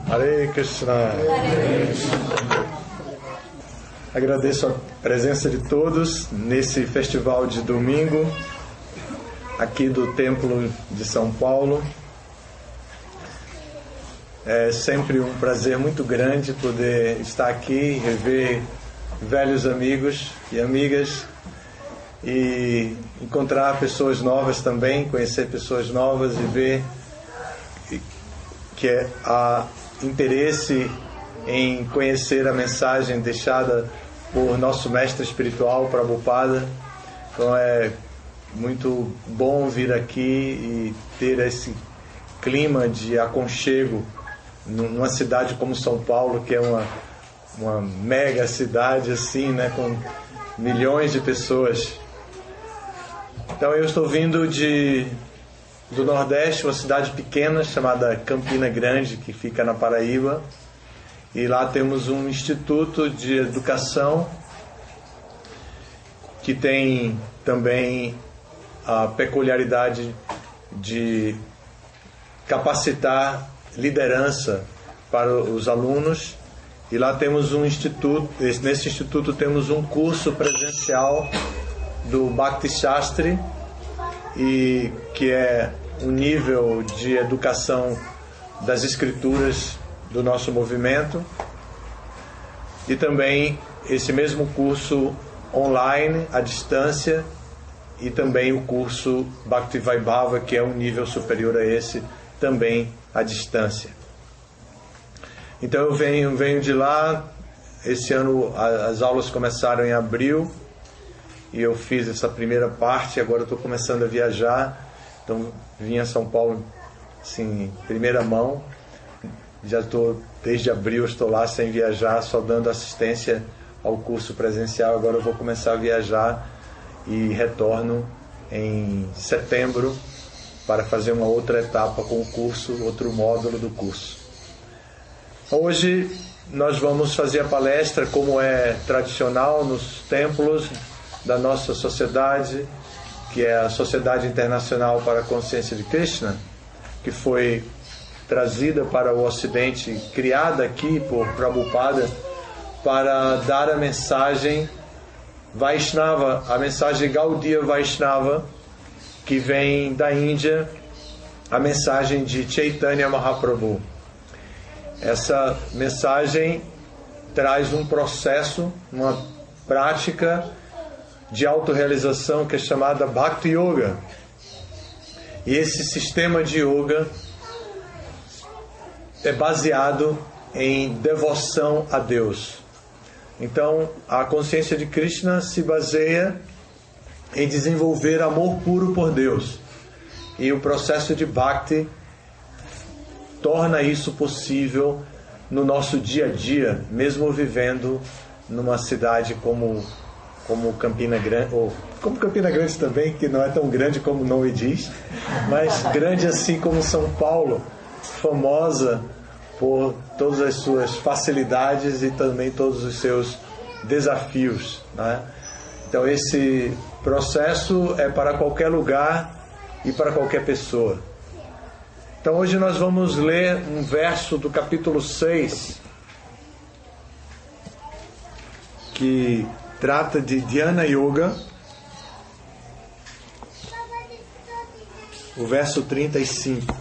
Hare Krishna. Agradeço a presença de todos nesse festival de domingo, aqui do Templo de São Paulo. É sempre um prazer muito grande poder estar aqui e rever velhos amigos e amigas e encontrar pessoas novas também, conhecer pessoas novas e ver que há interesse em conhecer a mensagem deixada por nosso mestre espiritual, Prabhupada. Então é muito bom vir aqui e ter esse clima de aconchego numa cidade como São Paulo, que é uma mega cidade assim, né, com milhões de pessoas. Então eu estou vindo do Nordeste, uma cidade pequena chamada Campina Grande, que fica na Paraíba, e lá temos um instituto de educação que tem também a peculiaridade de capacitar liderança para os alunos. E lá temos um instituto, nesse instituto temos um curso presencial do Bhakti Shastri, e que é um nível de educação das escrituras do nosso movimento, e também esse mesmo curso online, à distância, e também o curso Bhakti Vaibhava, que é um nível superior a esse, também à distância. Então eu venho de lá. Esse ano as aulas começaram em abril e eu fiz essa primeira parte. Agora eu estou começando a viajar, então vim a São Paulo assim, em primeira mão. Já estou, desde abril estou lá sem viajar, só dando assistência ao curso presencial. Agora eu vou começar a viajar e retorno em setembro para fazer uma outra etapa com o curso, outro módulo do curso. Hoje nós vamos fazer a palestra como é tradicional nos templos da nossa sociedade, que é a Sociedade Internacional para a Consciência de Krishna, que foi trazida para o Ocidente, criada aqui por Prabhupada para dar a mensagem Vaishnava, a mensagem Gaudiya Vaishnava, que vem da Índia, a mensagem de Chaitanya Mahaprabhu. Essa mensagem traz um processo, uma prática de autorrealização que é chamada Bhakti Yoga. E esse sistema de yoga é baseado em devoção a Deus. Então, a consciência de Krishna se baseia em desenvolver amor puro por Deus. E o processo de Bhakti torna isso possível no nosso dia a dia, mesmo vivendo numa cidade como Campina Grande, ou como Campina Grande também, que não é tão grande como o nome diz, mas grande assim como São Paulo, famosa por todas as suas facilidades e também todos os seus desafios, né? Então esse processo é para qualquer lugar e para qualquer pessoa. Então hoje nós vamos ler um verso do capítulo 6, que trata de Dhyana Yoga, o verso 35.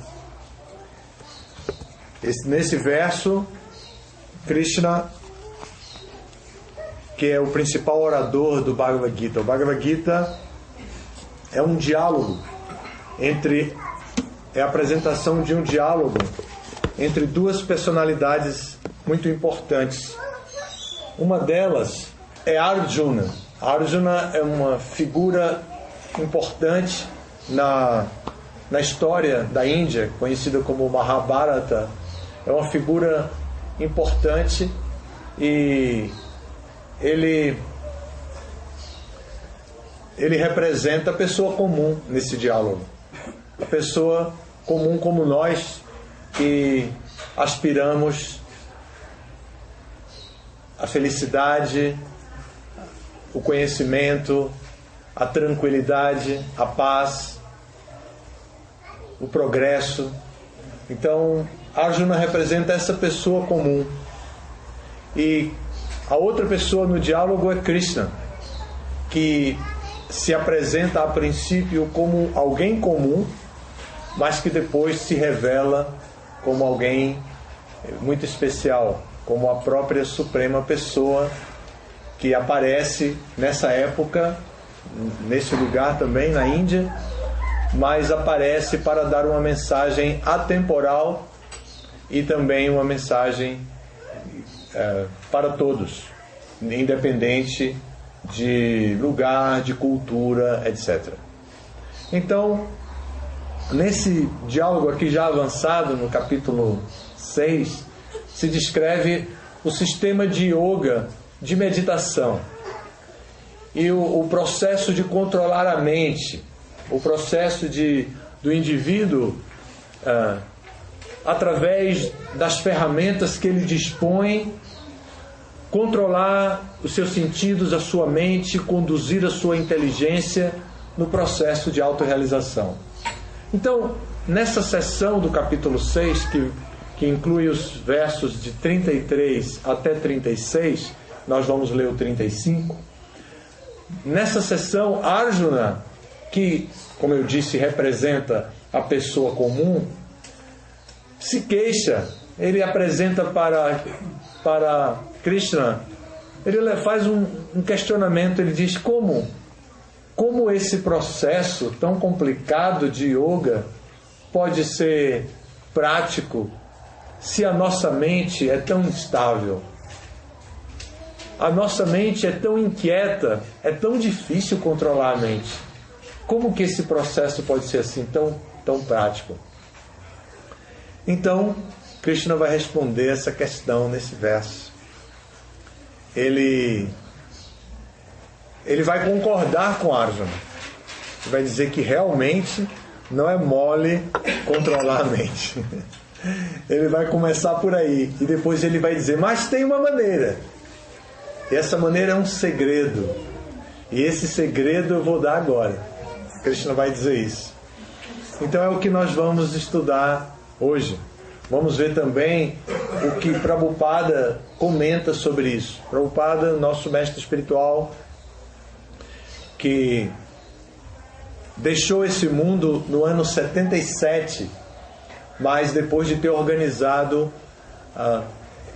Nesse verso, Krishna, que é o principal orador do Bhagavad Gita. O Bhagavad Gita é um diálogo é a apresentação de um diálogo entre duas personalidades muito importantes. Uma delas é Arjuna. Arjuna é uma figura importante na história da Índia, conhecida como Mahabharata. É uma figura importante e ele representa a pessoa comum nesse diálogo. A pessoa comum como nós, que aspiramos a felicidade, o conhecimento, a tranquilidade, a paz, o progresso. Então, Arjuna representa essa pessoa comum. E a outra pessoa no diálogo é Krishna, que se apresenta a princípio como alguém comum, mas que depois se revela como alguém muito especial, como a própria Suprema Pessoa, que aparece nessa época, nesse lugar também, na Índia, mas aparece para dar uma mensagem atemporal e também uma mensagem para todos, independente de lugar, de cultura, etc. Então, nesse diálogo aqui já avançado, no capítulo 6, se descreve o sistema de yoga, de meditação, e o processo de controlar a mente, o processo do indivíduo, através das ferramentas que ele dispõe, controlar os seus sentidos, a sua mente, conduzir a sua inteligência no processo de autorrealização. Então, nessa seção do capítulo 6, que inclui os versos de 33 até 36, nós vamos ler o 35. Nessa seção, Arjuna, que, como eu disse, representa a pessoa comum, se queixa. Ele apresenta para Krishna, ele faz um questionamento. Ele diz: como esse processo tão complicado de yoga pode ser prático se a nossa mente é tão instável? A nossa mente é tão inquieta, é tão difícil controlar a mente. Como que esse processo pode ser assim tão prático? Então, Krishna vai responder essa questão nesse verso. Ele vai concordar com Arjuna. Ele vai dizer que realmente não é mole controlar a mente. Ele vai começar por aí. E depois ele vai dizer: mas tem uma maneira. E essa maneira é um segredo. E esse segredo eu vou dar agora. Krishna vai dizer isso. Então é o que nós vamos estudar hoje. Vamos ver também o que Prabhupada comenta sobre isso. Prabhupada, nosso mestre espiritual, que deixou esse mundo no ano 77, mas depois de ter organizado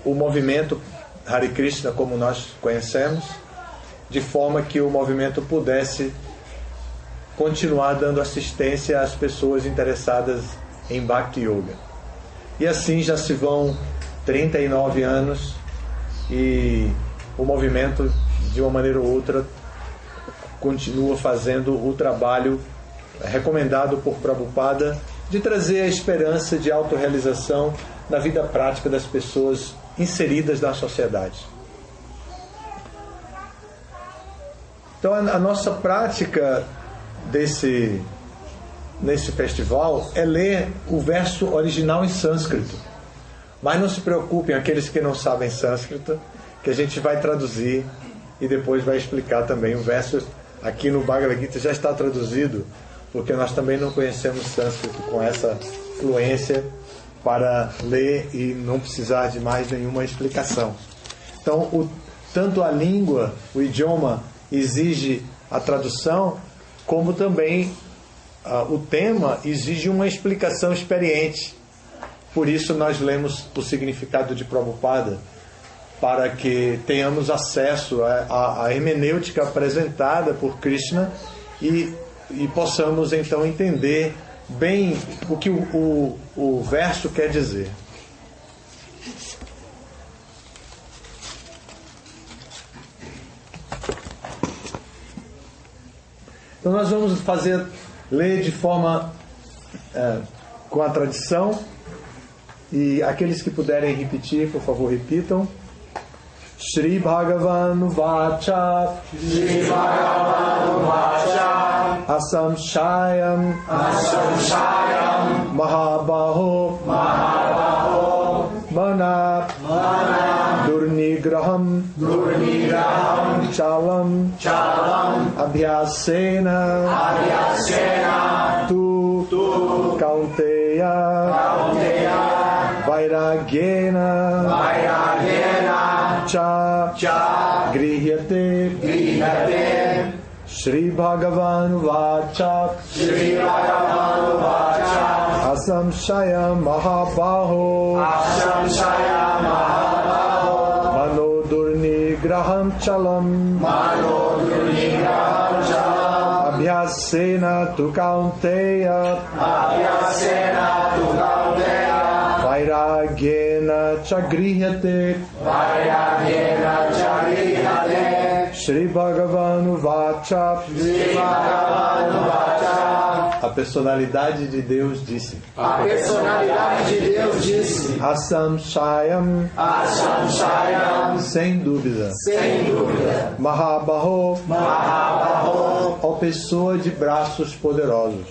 o movimento Hare Krishna, como nós conhecemos, de forma que o movimento pudesse continuar dando assistência às pessoas interessadas em Bhakti Yoga. E assim já se vão 39 anos e o movimento, de uma maneira ou outra, continua fazendo o trabalho recomendado por Prabhupada de trazer a esperança de autorrealização na vida prática das pessoas inseridas na sociedade. Então a nossa prática nesse festival é ler o verso original em sânscrito. Mas não se preocupem, aqueles que não sabem sânscrito, que a gente vai traduzir e depois vai explicar também. O verso aqui no Bhagavad Gita já está traduzido, porque nós também não conhecemos sânscrito com essa fluência para ler e não precisar de mais nenhuma explicação. Então, tanto a língua, o idioma, exige a tradução, como também o tema exige uma explicação experiente. Por isso nós lemos o significado de Prabhupada, para que tenhamos acesso à hermenêutica apresentada por Krishna e possamos então entender bem o que o verso quer dizer. Então nós vamos ler de forma com a tradição, e aqueles que puderem repetir, por favor, repitam. Shri Bhagavan Vacha Asam Shayam Mahabaho Mana Durnigraham Chalam Abhyasena Tu Kaunteya Vairagena Cha Grihyate Shri Bhagavan Vacha Asamshaya Mahabaho Manodurnigraham Chalam Abhyasena tu Kaunteya Vairagena Chagrihyate Shri Bhagavan Vacha. A personalidade de Deus disse. Asamshayam. Sem dúvida. Mahabaho. Ó pessoa de braços poderosos.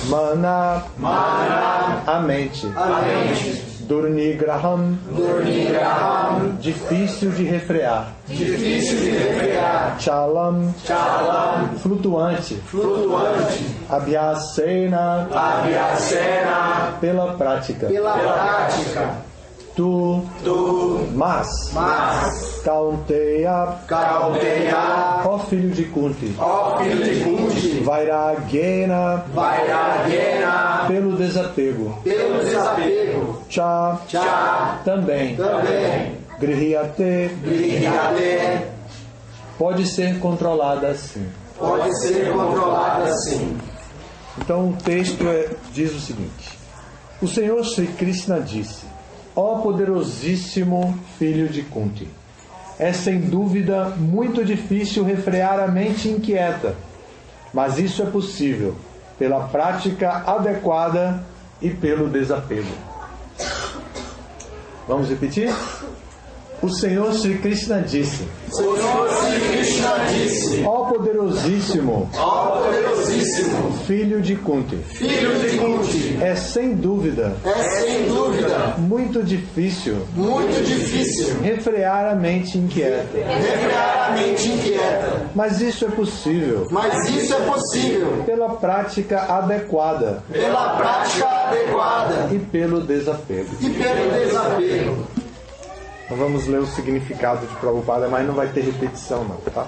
Mana. A mente. Durnigraham. Difícil de refrear. Chalam. Flutuante. Abhyasena. Pela prática. Tu. Mas. Kaunteya. Ó filho de Kunti. Vairagena. Pelo desapego. Cha. Também. Grihyate. Pode ser controlada assim. Então o texto diz o seguinte: o Senhor Sri Krishna disse: ó poderosíssimo filho de Kunti, é sem dúvida muito difícil refrear a mente inquieta, mas isso é possível pela prática adequada e pelo desapego. Vamos repetir? O Senhor Sri Krishna disse: ó poderosíssimo filho de Kunti, é sem dúvida muito difícil refrear a mente inquieta, mas isso é possível pela prática adequada e pelo desapego. Nós vamos ler o significado de Prabhupada, mas não vai ter repetição não, tá?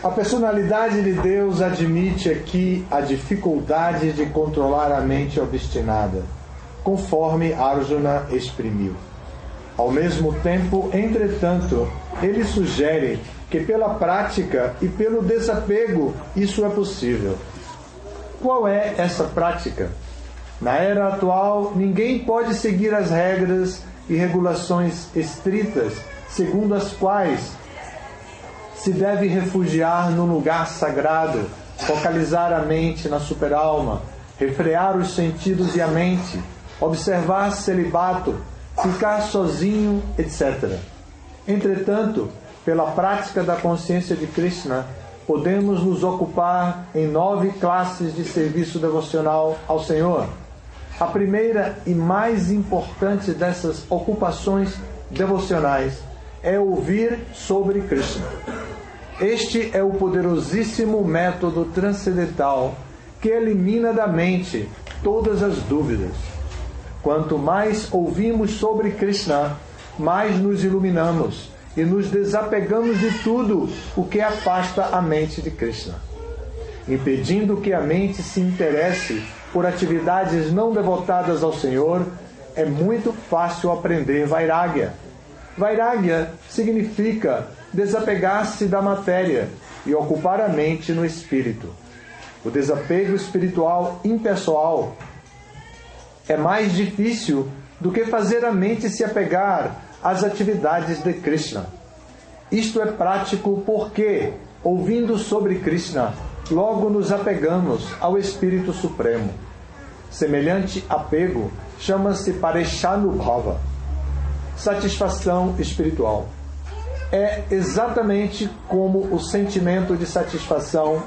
A personalidade de Deus admite aqui a dificuldade de controlar a mente obstinada, conforme Arjuna exprimiu. Ao mesmo tempo, entretanto, ele sugere que pela prática e pelo desapego isso é possível. Qual é essa prática? Na era atual, ninguém pode seguir as regras e regulações estritas, segundo as quais se deve refugiar num lugar sagrado, focalizar a mente na superalma, refrear os sentidos e a mente, observar celibato, ficar sozinho, etc. Entretanto, pela prática da consciência de Krishna, podemos nos ocupar em 9 classes de serviço devocional ao Senhor. A primeira e mais importante dessas ocupações devocionais é ouvir sobre Krishna. Este é o poderosíssimo método transcendental que elimina da mente todas as dúvidas. Quanto mais ouvimos sobre Krishna, mais nos iluminamos e nos desapegamos de tudo o que afasta a mente de Krishna, impedindo que a mente se interesse por atividades não devotadas ao Senhor. É muito fácil aprender Vairagya. Vairagya significa desapegar-se da matéria e ocupar a mente no espírito. O desapego espiritual impessoal é mais difícil do que fazer a mente se apegar às atividades de Krishna. Isto é prático porque, ouvindo sobre Krishna, logo nos apegamos ao Espírito Supremo. Semelhante apego chama-se Pareshanubhava, satisfação espiritual. É exatamente como o sentimento de satisfação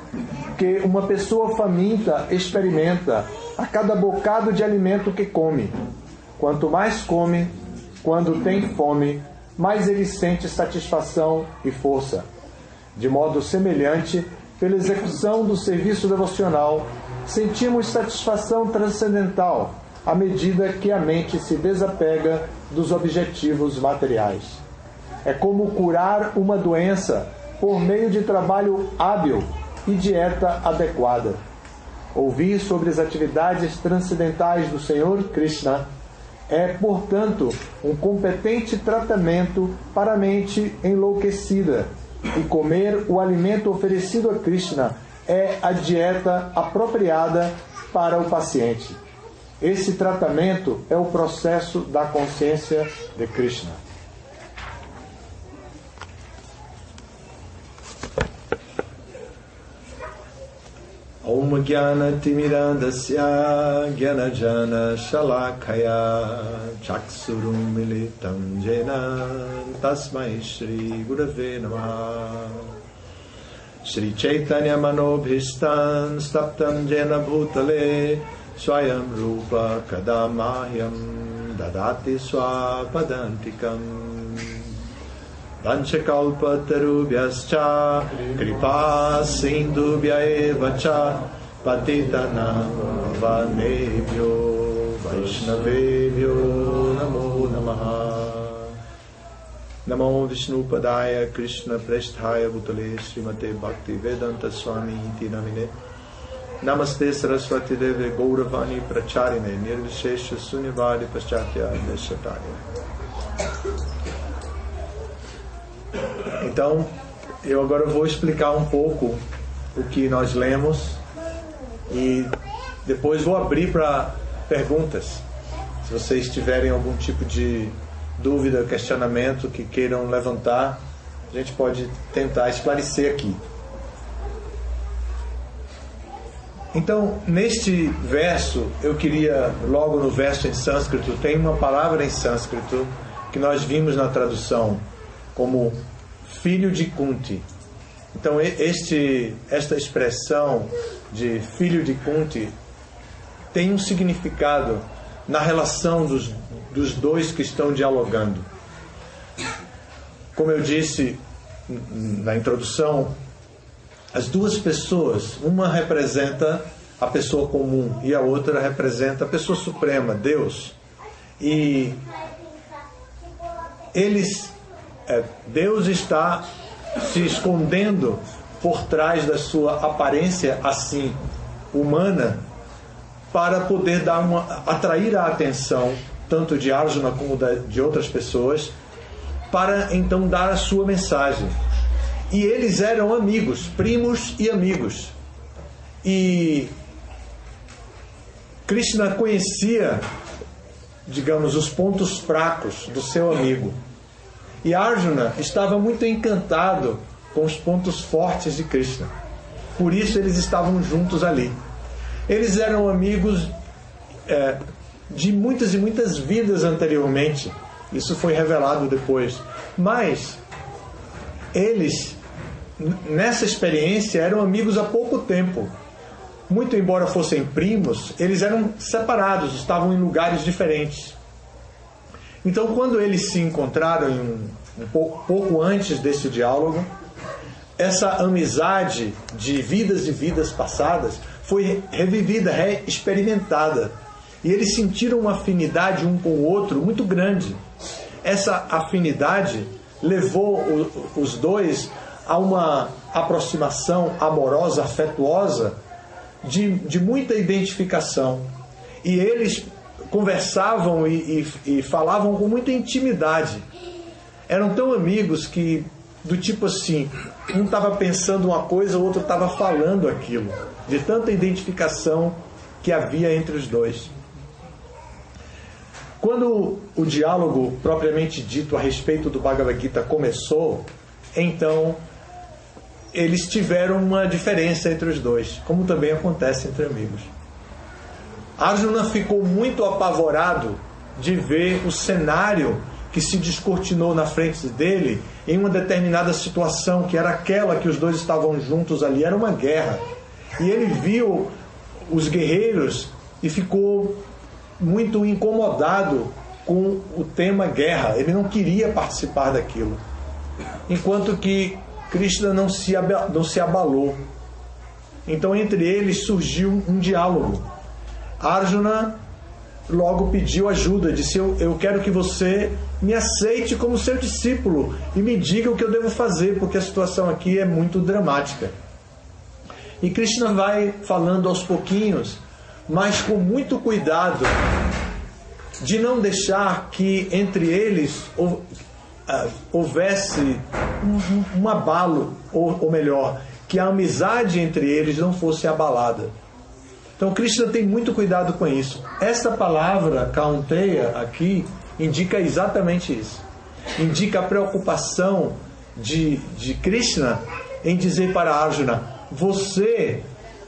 que uma pessoa faminta experimenta a cada bocado de alimento que come. Quanto mais come, quando tem fome, mais ele sente satisfação e força. De modo semelhante, pela execução do serviço devocional, sentimos satisfação transcendental à medida que a mente se desapega dos objetivos materiais. É como curar uma doença por meio de trabalho hábil e dieta adequada. Ouvir sobre as atividades transcendentais do Senhor Krishna é, portanto, um competente tratamento para a mente enlouquecida, e comer o alimento oferecido a Krishna é a dieta apropriada para o paciente. Esse tratamento é o processo da consciência de Krishna. Om Jnana Timirandasya Jnanajana Shalakaya Chaksurum Militam Jena Tasmai Shri Gurave Namaha Shri Chaitanya Manobhishtan Staptam Jena Bhutale Swayam Rupa Kadamahyam Dadati Swapadantikam Vanchakalpatarubhyascha Kripa Sindhubhya eva cha Patitanam Vanebhyo Vaishnavebhyo Namo Namaha Namo Vishnupadaya Krishna Presthaya Bhutale Srimate Bhakti Vedanta Swami Iti Namine Namaste Saraswati Deve Gauravani Pracharine Nirvishesha Sunyavadi Paschatya Deshataya. Então, eu agora vou explicar um pouco o que nós lemos e depois vou abrir para perguntas. Se vocês tiverem algum tipo de dúvida, questionamento que queiram levantar, a gente pode tentar esclarecer aqui. Então, neste verso, eu queria, logo no verso em sânscrito, tem uma palavra em sânscrito que nós vimos na tradução como filho de Kunti. Então, esta expressão de filho de Kunti tem um significado na relação dos dois que estão dialogando. Como eu disse na introdução, as duas pessoas, uma representa a pessoa comum e a outra representa a pessoa suprema, Deus. E Deus está se escondendo por trás da sua aparência assim humana para poder atrair a atenção tanto de Arjuna como de outras pessoas, para então dar a sua mensagem. E eles eram amigos, primos e amigos. E Krishna conhecia, digamos, os pontos fracos do seu amigo. E Arjuna estava muito encantado com os pontos fortes de Krishna. Por isso eles estavam juntos ali. Eles eram amigos de muitas e muitas vidas anteriormente. Isso foi revelado depois. Mas eles, nessa experiência, eram amigos há pouco tempo. Muito embora fossem primos, eles eram separados, estavam em lugares diferentes. Então, quando eles se encontraram pouco antes desse diálogo, essa amizade de vidas e vidas passadas foi revivida, reexperimentada. E eles sentiram uma afinidade um com o outro muito grande. Essa afinidade levou os dois a uma aproximação amorosa, afetuosa, de muita identificação. E eles conversavam e falavam com muita intimidade. Eram tão amigos que, do tipo assim, um estava pensando uma coisa, o outro estava falando aquilo, de tanta identificação que havia entre os dois. Quando o diálogo propriamente dito a respeito do Bhagavad Gita começou, então eles tiveram uma diferença entre os dois, como também acontece entre amigos. Arjuna ficou muito apavorado de ver o cenário que se descortinou na frente dele em uma determinada situação, que era aquela que os dois estavam juntos ali, era uma guerra. E ele viu os guerreiros e ficou muito incomodado com o tema guerra. Ele não queria participar daquilo. Enquanto que Krishna não se abalou. Então entre eles surgiu um diálogo. Arjuna logo pediu ajuda, disse: eu quero que você me aceite como seu discípulo e me diga o que eu devo fazer, porque a situação aqui é muito dramática. E Krishna vai falando aos pouquinhos, mas com muito cuidado, de não deixar que entre eles houvesse um abalo, ou melhor, que a amizade entre eles não fosse abalada. Então Krishna tem muito cuidado com isso. Esta palavra Kaunteya aqui indica exatamente isso. Indica a preocupação de Krishna em dizer para Arjuna: você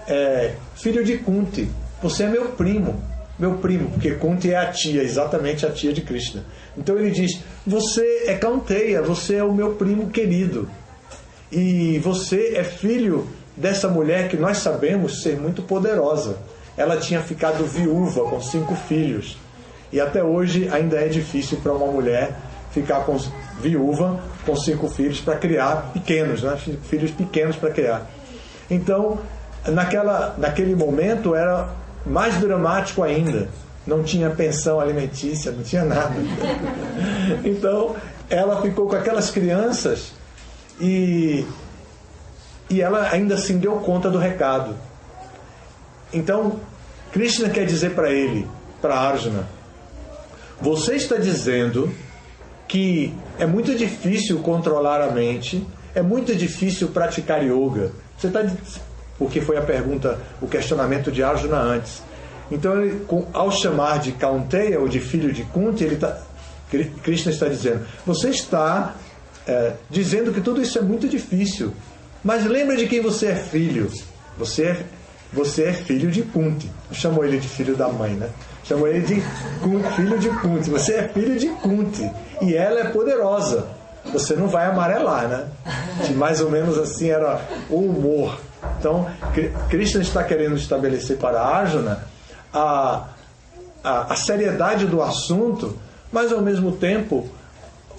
é filho de Kunti, você é meu primo, porque Kunti é a tia, exatamente a tia de Krishna. Então ele diz: você é Kaunteya, você é o meu primo querido, e você é filho dessa mulher que nós sabemos ser muito poderosa. Ela tinha ficado viúva com 5 filhos. E até hoje ainda é difícil para uma mulher ficar viúva com 5 filhos para criar pequenos, né? Filhos pequenos para criar. Então, naquele momento era mais dramático ainda. Não tinha pensão alimentícia, não tinha nada. Então, ela ficou com aquelas crianças e ela ainda assim deu conta do recado. Então, Krishna quer dizer para ele, para Arjuna: você está dizendo que é muito difícil controlar a mente, é muito difícil praticar yoga. Porque foi a pergunta, o questionamento de Arjuna antes. Então, ao chamar de Kaunteya, ou de filho de Kunti, Krishna está dizendo: você está dizendo que tudo isso é muito difícil. Mas lembra de quem você é filho. Você é filho de Kunti. Não chamou ele de filho da mãe, né? Chamou ele de filho de Kunti. Você é filho de Kunti. E ela é poderosa. Você não vai amarelar, né? Que mais ou menos assim era o humor. Então, Krishna está querendo estabelecer para Arjuna a seriedade do assunto, mas ao mesmo tempo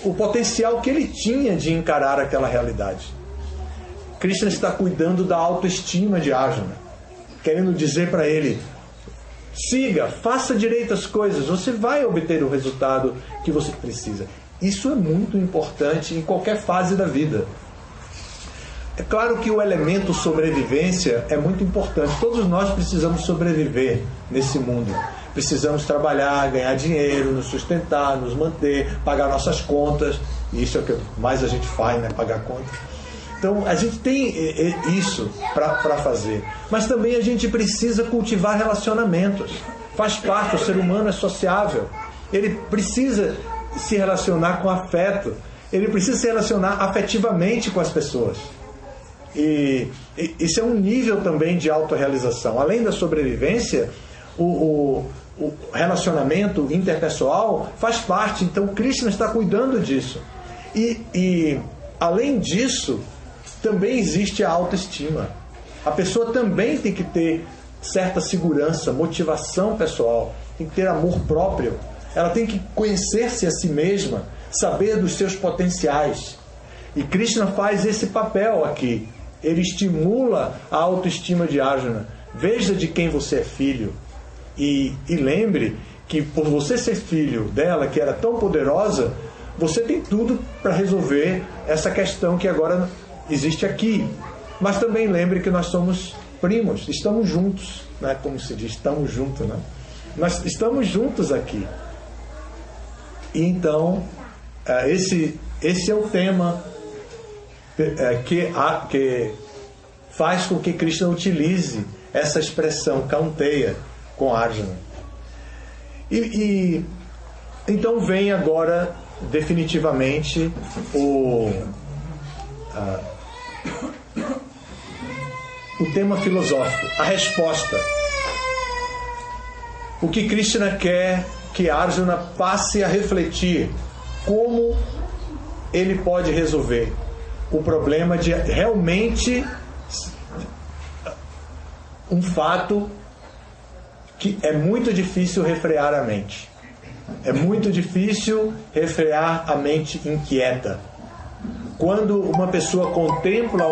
o potencial que ele tinha de encarar aquela realidade. Krishna está cuidando da autoestima de Arjuna, querendo dizer para ele: siga, faça direito as coisas, você vai obter o resultado que você precisa. Isso é muito importante em qualquer fase da vida. É claro que o elemento sobrevivência é muito importante. Todos nós precisamos sobreviver nesse mundo. Precisamos trabalhar, ganhar dinheiro, nos sustentar, nos manter, pagar nossas contas. E isso é o que mais a gente faz, né? Pagar contas. Então a gente tem isso para fazer. Mas também a gente precisa cultivar relacionamentos. Faz parte, o ser humano é sociável. Ele precisa se relacionar com afeto. Ele precisa se relacionar afetivamente com as pessoas. E isso é um nível também de autorrealização. Além da sobrevivência, o relacionamento interpessoal faz parte. Então Krishna está cuidando disso. E além disso, também existe a autoestima. A pessoa também tem que ter certa segurança, motivação pessoal, tem que ter amor próprio. Ela tem que conhecer-se a si mesma, saber dos seus potenciais. E Krishna faz esse papel aqui. Ele estimula a autoestima de Arjuna. Veja de quem você é filho. E lembre que por você ser filho dela, que era tão poderosa, você tem tudo para resolver essa questão que agora existe aqui. Mas também lembre que nós somos primos, estamos juntos, né? Como se diz, estamos juntos, né? Nós estamos juntos aqui. E então, esse é o tema que faz com que Krishna utilize essa expressão Kaunteya com Arjuna. E então vem agora definitivamente o tema filosófico, a resposta. O que Krishna quer que Arjuna passe a refletir como ele pode resolver o problema de realmente um fato que é muito difícil refrear a mente. É muito difícil refrear a mente inquieta. Quando uma pessoa contempla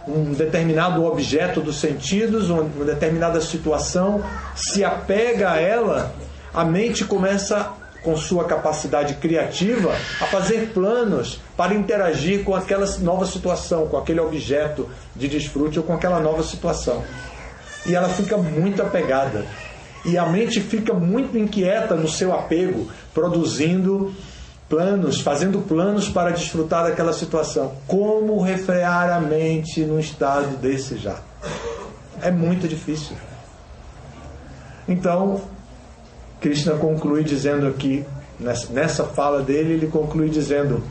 um determinado objeto dos sentidos, uma determinada situação, se apega a ela, a mente começa, com sua capacidade criativa, a fazer planos para interagir com aquela nova situação, com aquele objeto de desfrute ou com aquela nova situação. E ela fica muito apegada. E a mente fica muito inquieta no seu apego, produzindo planos, fazendo planos para desfrutar daquela situação. Como refrear a mente num estado desse já? É muito difícil. Então, Krishna conclui dizendo aqui, nessa fala dele, ele conclui dizendo: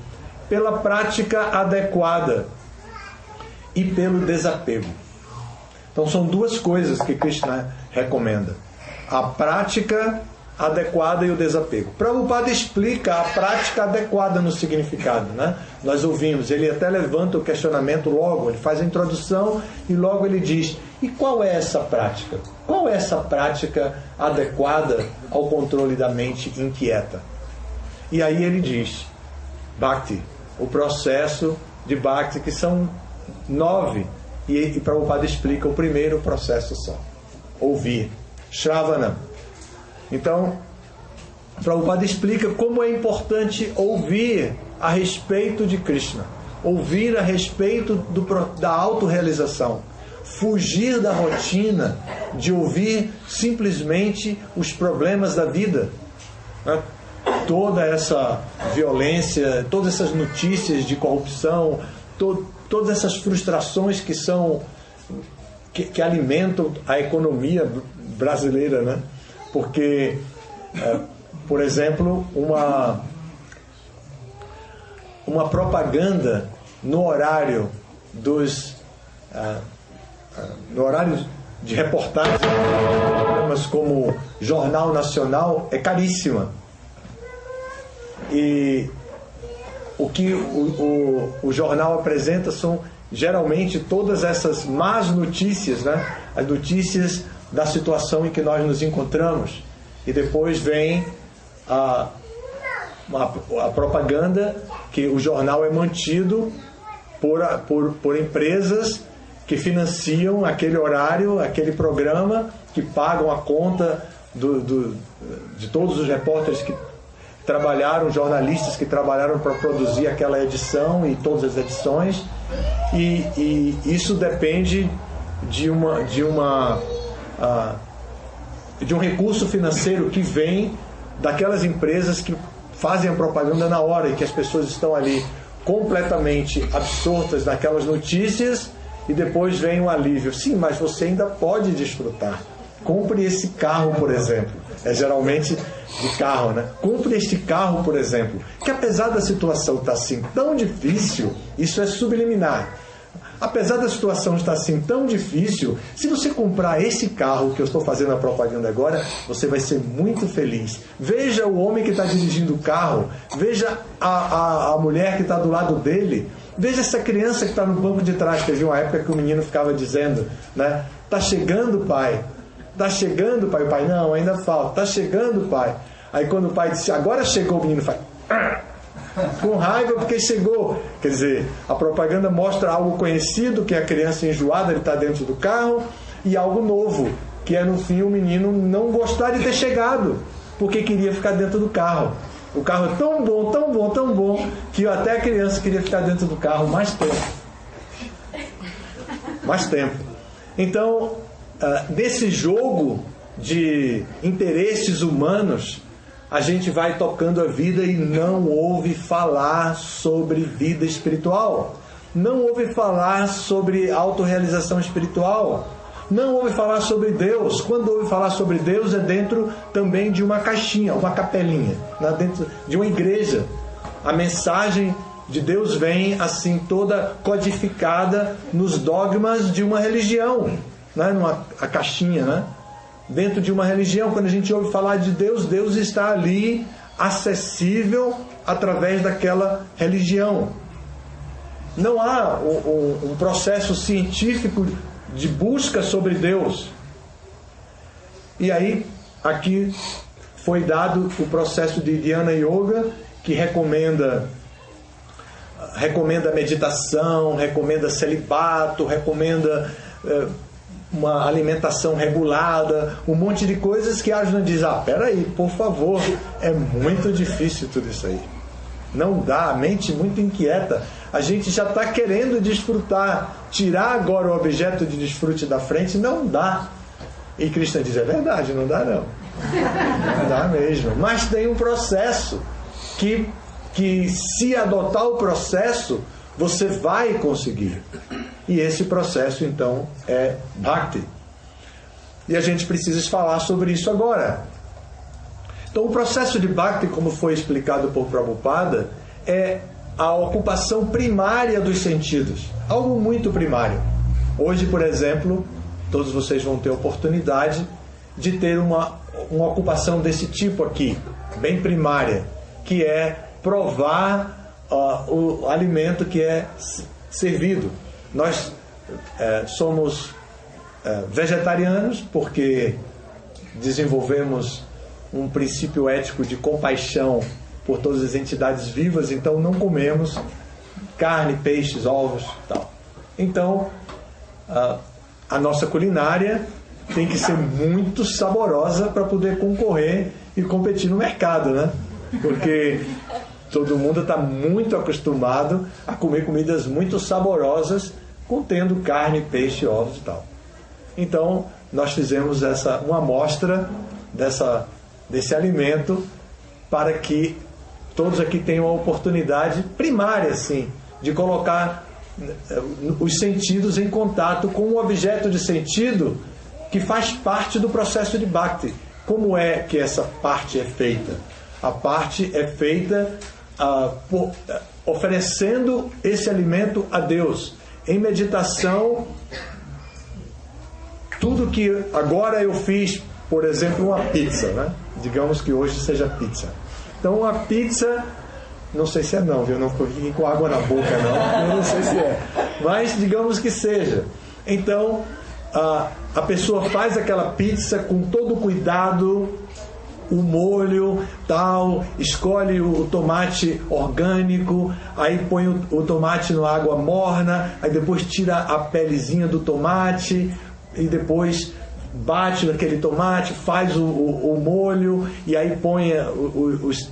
pela prática adequada e pelo desapego. Então são duas coisas que Krishna recomenda: a prática adequada e o desapego. Prabhupada explica a prática adequada no significado, né? Nós ouvimos, ele até levanta o questionamento logo, ele faz a introdução e logo ele diz: e qual é essa prática? Qual é essa prática adequada ao controle da mente inquieta? E aí ele diz: Bhakti, o processo de Bhakti, que são 9, e Prabhupada explica o primeiro processo só: ouvir, Shravana. Então, Prabhupada explica como é importante ouvir a respeito de Krishna, ouvir a respeito da autorrealização, fugir da rotina de ouvir simplesmente os problemas da vida, né? Toda essa violência, todas essas notícias de corrupção, todas essas frustrações que alimentam a economia brasileira, né? Porque, por exemplo, uma propaganda no horário no horário de reportagem, programas como Jornal Nacional, é caríssima. E o que o jornal apresenta são geralmente todas essas más notícias, né? As notícias da situação em que nós nos encontramos. E depois vem a propaganda que o jornal é mantido por empresas que financiam aquele horário, aquele programa, que pagam a conta de todos os repórteres que trabalharam, jornalistas que trabalharam para produzir aquela edição e todas as edições. E isso depende de um recurso financeiro que vem daquelas empresas que fazem a propaganda na hora, e que as pessoas estão ali completamente absortas naquelas notícias, e depois vem um alívio: sim, mas você ainda pode desfrutar. Compre esse carro, por exemplo. É geralmente de carro, né? Compre este carro, por exemplo, que apesar da situação estar assim tão difícil, isso é subliminar. Apesar da situação estar assim tão difícil, se você comprar esse carro que eu estou fazendo a propaganda agora, você vai ser muito feliz. Veja o homem que está dirigindo o carro, veja a mulher que está do lado dele, veja essa criança que está no banco de trás. Teve uma época que o menino ficava dizendo, né? Tá chegando, pai. Tá chegando, pai. O pai: não, ainda falta. Tá chegando, pai. Aí quando o pai disse: agora chegou, o menino faz com raiva porque chegou. Quer dizer, a propaganda mostra algo conhecido, que é a criança enjoada, ele está dentro do carro, e algo novo, que é no fim o menino não gostar de ter chegado, porque queria ficar dentro do carro. O carro é tão bom, tão bom, tão bom, que até a criança queria ficar dentro do carro mais tempo. Mais tempo. Então, nesse jogo de interesses humanos, a gente vai tocando a vida e não ouve falar sobre vida espiritual, não ouve falar sobre autorrealização espiritual, não ouve falar sobre Deus. Quando ouve falar sobre Deus, é dentro também de uma caixinha, uma capelinha, dentro de uma igreja. A mensagem de Deus vem assim toda codificada nos dogmas de uma religião, né? A caixinha, né? Dentro de uma religião, quando a gente ouve falar de Deus, Deus está ali acessível através daquela religião. Não há um processo científico de busca sobre Deus. E aí, aqui foi dado o processo de Dhyana Yoga, que recomenda recomenda meditação, recomenda celibato, recomenda uma alimentação regulada, um monte de coisas que Arjuna diz: peraí, por favor, é muito difícil tudo isso aí. Não dá, a mente muito inquieta. A gente já está querendo desfrutar. Tirar agora o objeto de desfrute da frente não dá. E Krishna diz: é verdade, não dá não. Não dá mesmo. Mas tem um processo que se adotar o processo, você vai conseguir. E esse processo, então, é Bhakti. E a gente precisa falar sobre isso agora. Então, o processo de Bhakti, como foi explicado por Prabhupada, é a ocupação primária dos sentidos. Algo muito primário. Hoje, por exemplo, todos vocês vão ter oportunidade de ter uma ocupação desse tipo aqui, bem primária, que é provar o alimento que é servido. Nós somos vegetarianos porque desenvolvemos um princípio ético de compaixão por todas as entidades vivas, então não comemos carne, peixes, ovos, tal. Então, a nossa culinária tem que ser muito saborosa para poder concorrer e competir no mercado, né? Porque todo mundo está muito acostumado a comer comidas muito saborosas, contendo carne, peixe, ovos e tal. Então, nós fizemos uma amostra desse alimento para que todos aqui tenham a oportunidade primária, assim, de colocar os sentidos em contato com um objeto de sentido que faz parte do processo de Bhakti. Como é que essa parte é feita? A parte é feita oferecendo esse alimento a Deus. Em meditação, tudo que agora eu fiz, por exemplo, uma pizza, né? Digamos que hoje seja pizza. Então, uma pizza, não sei se é não, viu? Não fiquei com água na boca, não. Eu não sei se é. Mas, digamos que seja. Então, a pessoa faz aquela pizza com todo cuidado, o molho, tal, escolhe o tomate orgânico, aí põe o tomate na água morna, aí depois tira a pelezinha do tomate e depois bate naquele tomate, faz o molho e aí põe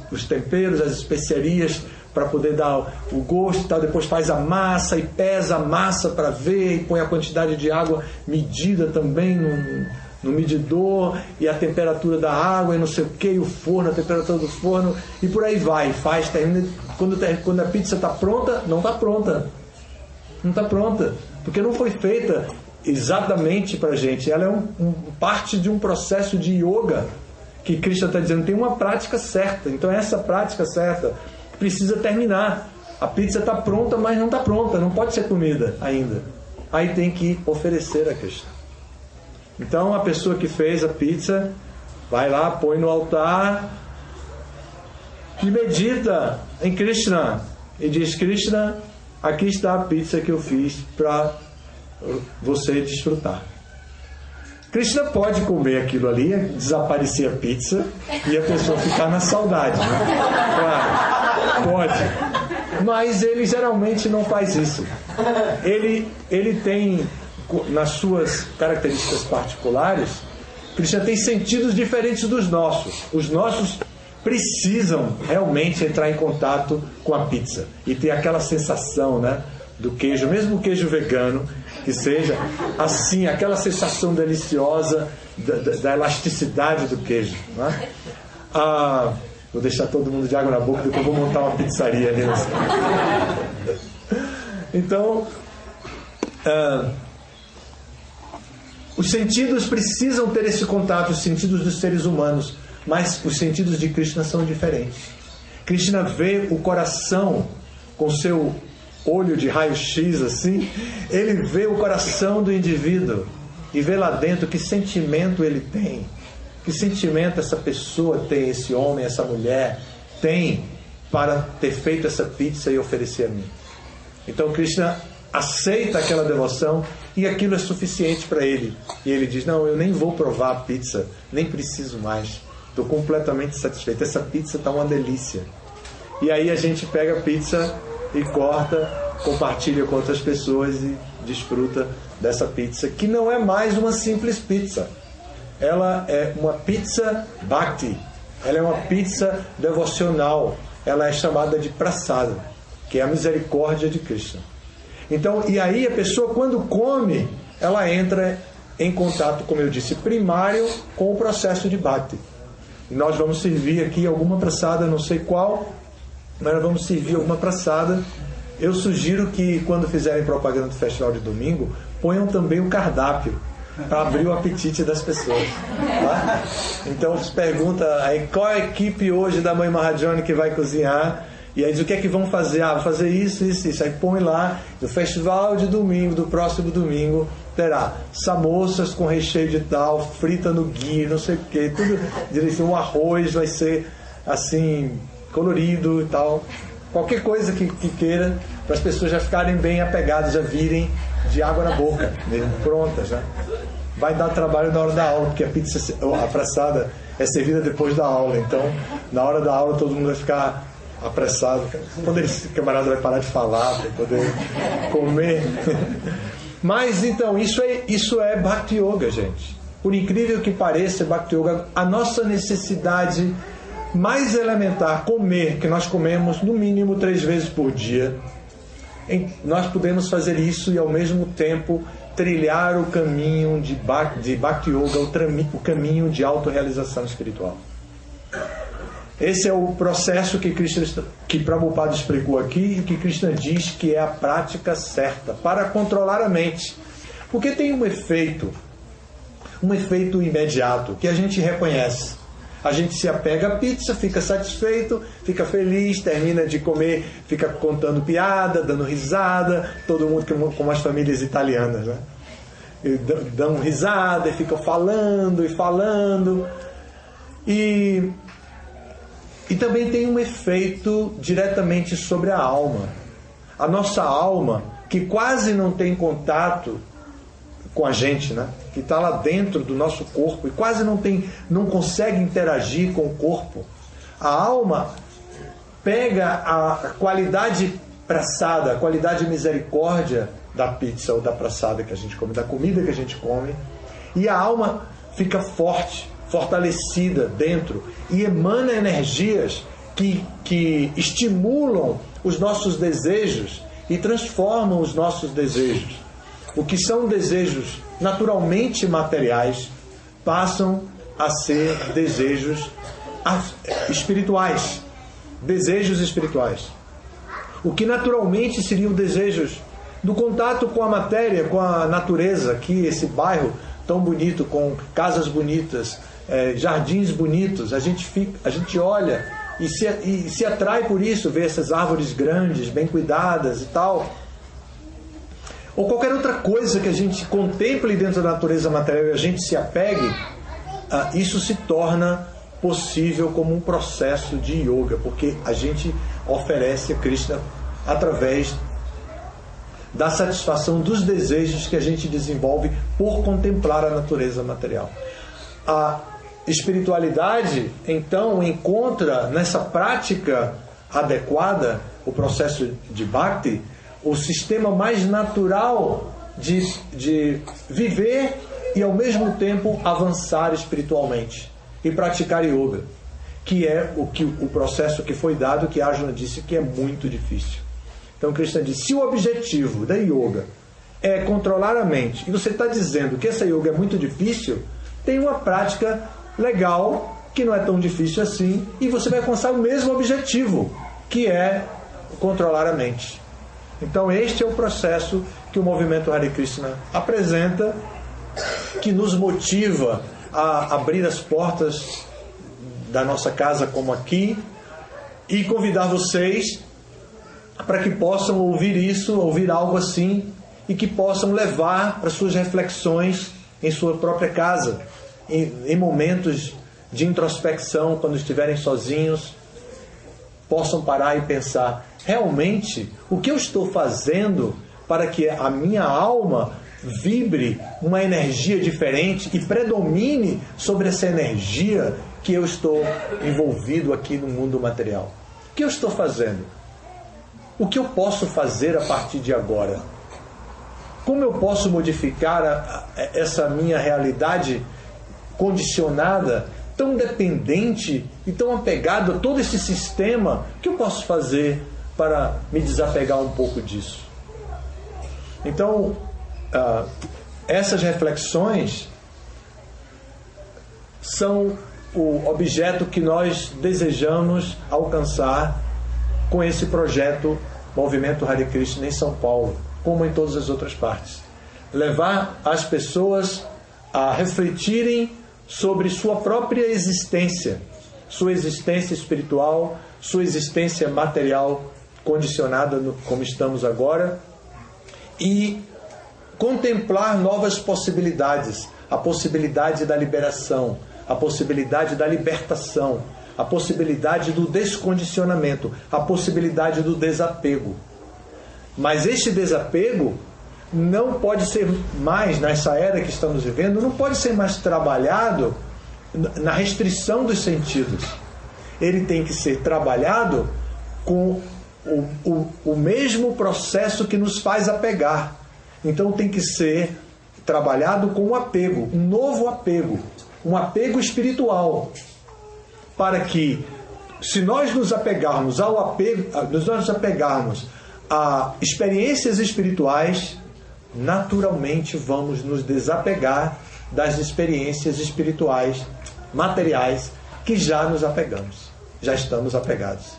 os temperos, as especiarias para poder dar o gosto e tal. Depois faz a massa e pesa a massa para ver e põe a quantidade de água medida também no medidor e a temperatura da água e não sei o que, o forno, a temperatura do forno e por aí vai, faz, termina. Quando a pizza está pronta, não está pronta. Não está pronta, porque não foi feita exatamente para a gente. Ela é parte de um processo de yoga que Krishna está dizendo, tem uma prática certa. Então essa prática certa precisa terminar. A pizza está pronta, mas não está pronta, não pode ser comida ainda. Aí tem que oferecer a Krishna. Então a pessoa que fez a pizza vai lá, põe no altar e medita em Krishna e diz: Krishna, aqui está a pizza que eu fiz para você desfrutar. Krishna pode comer aquilo ali, desaparecer a pizza e a pessoa ficar na saudade, né? Claro, pode. Mas ele geralmente não faz isso. Ele tem, nas suas características particulares, Krishna tem sentidos diferentes dos nossos. Os nossos precisam realmente entrar em contato com a pizza e ter aquela sensação, né, do queijo, mesmo o queijo vegano, que seja assim, aquela sensação deliciosa da elasticidade do queijo, né? Vou deixar todo mundo de água na boca, depois vou montar uma pizzaria ali. Então, os sentidos precisam ter esse contato, os sentidos dos seres humanos, mas os sentidos de Krishna são diferentes. Krishna vê o coração com seu olho de raio-x assim, ele vê o coração do indivíduo e vê lá dentro que sentimento ele tem, que sentimento essa pessoa tem, esse homem, essa mulher tem para ter feito essa pizza e oferecer a mim. Então Krishna aceita aquela devoção e aquilo é suficiente para ele. E ele diz: não, eu nem vou provar a pizza, nem preciso mais, estou completamente satisfeito, essa pizza está uma delícia. E aí a gente pega a pizza e corta, compartilha com outras pessoas e desfruta dessa pizza, que não é mais uma simples pizza. Ela é uma pizza bhakti, ela é uma pizza devocional, ela é chamada de prasada, que é a misericórdia de Krishna. Então, e aí a pessoa, quando come, ela entra em contato, como eu disse, primário com o processo de bhakti. E nós vamos servir aqui alguma prasada, não sei qual, mas nós vamos servir alguma prasada. Eu sugiro que, quando fizerem propaganda do Festival de Domingo, ponham também o cardápio, para abrir o apetite das pessoas, tá? Então se pergunta aí, qual é a equipe hoje da Mãe Mahajani que vai cozinhar, e aí diz, o que é que vão fazer? Ah, vão fazer isso, isso, isso. Aí põe lá, no Festival de Domingo, do próximo domingo, terá samosas com recheio de tal, frita no ghee, não sei o que, tudo direitinho, um arroz vai ser assim, colorido e tal, qualquer coisa que queira, para as pessoas já ficarem bem apegadas, já virem de água na boca, mesmo, pronta já. Vai dar trabalho na hora da aula, porque a pizza, a pressada é servida depois da aula, então na hora da aula todo mundo vai ficar apressado. Quando esse camarada vai parar de falar para poder comer. Mas então, isso é Bhakti Yoga, gente. Por incrível que pareça, Bhakti Yoga, a nossa necessidade mais elementar, comer, que nós comemos no mínimo 3 vezes por dia, nós podemos fazer isso e ao mesmo tempo trilhar o caminho de Bhakti Yoga, o caminho de autorrealização espiritual. Esse é o processo que Prabhupada explicou aqui e que Krishna diz que é a prática certa para controlar a mente. Porque tem um efeito imediato que a gente reconhece. A gente se apega à pizza, fica satisfeito, fica feliz, termina de comer, fica contando piada, dando risada, todo mundo como as famílias italianas, né? E dão risada e ficam falando e falando. E também tem um efeito diretamente sobre a alma. A nossa alma, que quase não tem contato com a gente, né? Que está lá dentro do nosso corpo e quase não consegue interagir com o corpo. A alma pega a qualidade prasada, a qualidade misericórdia da pizza ou da prasada que a gente come, da comida que a gente come, e a alma fica forte, fortalecida dentro e emana energias que estimulam os nossos desejos e transformam os nossos desejos. O que são desejos naturalmente materiais passam a ser desejos espirituais. Desejos espirituais. O que naturalmente seriam desejos do contato com a matéria, com a natureza, aqui esse bairro tão bonito, com casas bonitas, jardins bonitos, a gente olha e se atrai por isso, vê essas árvores grandes, bem cuidadas e tal. Ou qualquer outra coisa que a gente contemple dentro da natureza material e a gente se apegue, isso se torna possível como um processo de yoga, porque a gente oferece a Krishna através da satisfação dos desejos que a gente desenvolve por contemplar a natureza material. A espiritualidade, então, encontra nessa prática adequada, o processo de Bhakti, o sistema mais natural de viver e ao mesmo tempo avançar espiritualmente e praticar yoga, que é o processo que foi dado, que Arjuna disse que é muito difícil. Então Krishna disse, se o objetivo da yoga é controlar a mente, e você está dizendo que essa yoga é muito difícil, tem uma prática legal que não é tão difícil assim, e você vai alcançar o mesmo objetivo, que é controlar a mente. Então este é o processo que o movimento Hare Krishna apresenta, que nos motiva a abrir as portas da nossa casa como aqui e convidar vocês para que possam ouvir isso, ouvir algo assim e que possam levar para suas reflexões em sua própria casa, em momentos de introspecção, quando estiverem sozinhos, possam parar e pensar, realmente, o que eu estou fazendo para que a minha alma vibre uma energia diferente e predomine sobre essa energia que eu estou envolvido aqui no mundo material? O que eu estou fazendo? o que eu posso fazer a partir de agora? Como eu posso modificar essa minha realidade condicionada, tão dependente e tão apegado a todo esse sistema? O que eu posso fazer para me desapegar um pouco disso? Então, essas reflexões são o objeto que nós desejamos alcançar com esse projeto Movimento Hare Krishna em São Paulo, como em todas as outras partes. Levar as pessoas a refletirem sobre sua própria existência, sua existência espiritual, sua existência material condicionada como estamos agora, e contemplar novas possibilidades, a possibilidade da liberação, a possibilidade da libertação, a possibilidade do descondicionamento, a possibilidade do desapego. Mas este desapego não pode ser mais, nessa era que estamos vivendo, não pode ser mais trabalhado na restrição dos sentidos. Ele tem que ser trabalhado com o mesmo processo que nos faz apegar. Então tem que ser trabalhado com um apego, um novo apego, um apego espiritual, para que, se nós nos apegarmos a experiências espirituais, naturalmente vamos nos desapegar das experiências espirituais materiais que já nos apegamos, já estamos apegados.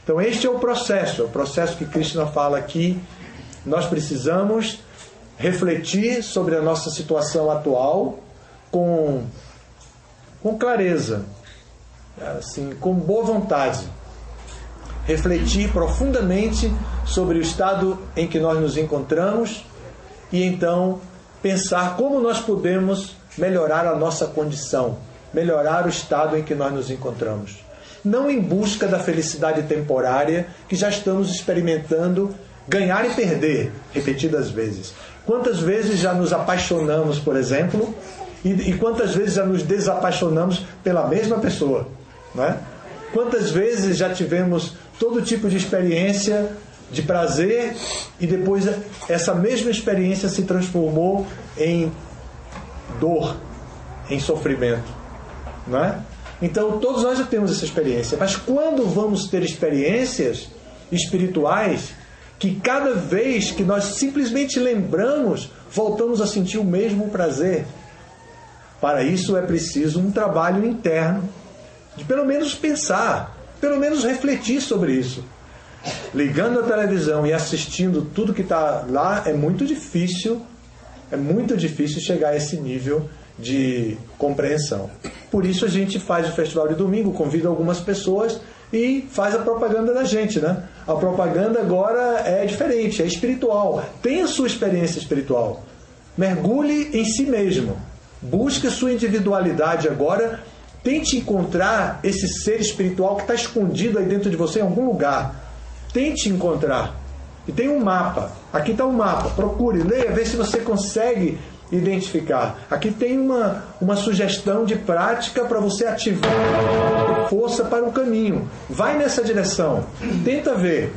Então este é o processo que Krishna fala aqui. Nós precisamos refletir sobre a nossa situação atual com clareza, assim, com boa vontade. Refletir profundamente sobre o estado em que nós nos encontramos e então pensar como nós podemos melhorar a nossa condição, melhorar o estado em que nós nos encontramos. Não em busca da felicidade temporária que já estamos experimentando ganhar e perder repetidas vezes. Quantas vezes já nos apaixonamos, por exemplo, e quantas vezes já nos desapaixonamos pela mesma pessoa, não é? Quantas vezes já tivemos todo tipo de experiência de prazer e depois essa mesma experiência se transformou em dor, em sofrimento, não é? Então todos nós já temos essa experiência, mas quando vamos ter experiências espirituais que cada vez que nós simplesmente lembramos, voltamos a sentir o mesmo prazer? Para isso é preciso um trabalho interno, de pelo menos pensar, pelo menos refletir sobre isso. Ligando a televisão e assistindo tudo que está lá, é muito difícil chegar a esse nível de compreensão. Por isso a gente faz o Festival de Domingo, convida algumas pessoas e faz a propaganda da gente, né? A propaganda agora é diferente, é espiritual. Tem a sua experiência espiritual. Mergulhe em si mesmo. Busque a sua individualidade agora. Tente encontrar esse ser espiritual que está escondido aí dentro de você em algum lugar. Tente encontrar. E tem um mapa. Aqui está um mapa. Procure, leia, vê se você consegue identificar. Aqui tem uma sugestão de prática para você ativar força para o caminho. Vai nessa direção. Tenta ver.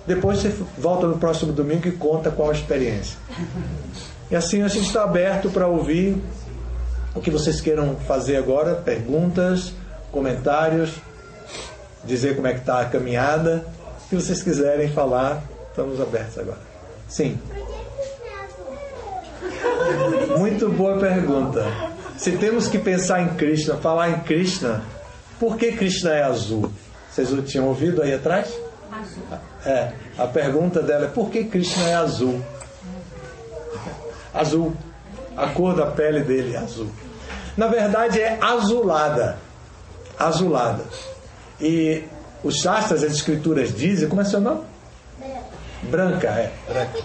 Depois você volta no próximo domingo e conta qual a experiência. E assim a gente está aberto para ouvir o que vocês queiram fazer agora. Perguntas, comentários, dizer como é que está a caminhada. Se vocês quiserem falar, estamos abertos agora. Sim. Muito boa pergunta. Se temos que pensar em Krishna, falar em Krishna, por que Krishna é azul? Vocês o tinham ouvido aí atrás? Azul. A pergunta dela é: por que Krishna é azul? Azul. A cor da pele dele é azul. Na verdade é azulada. Azulada. E os Shastras, as escrituras dizem... Como é seu nome? Branca, branca.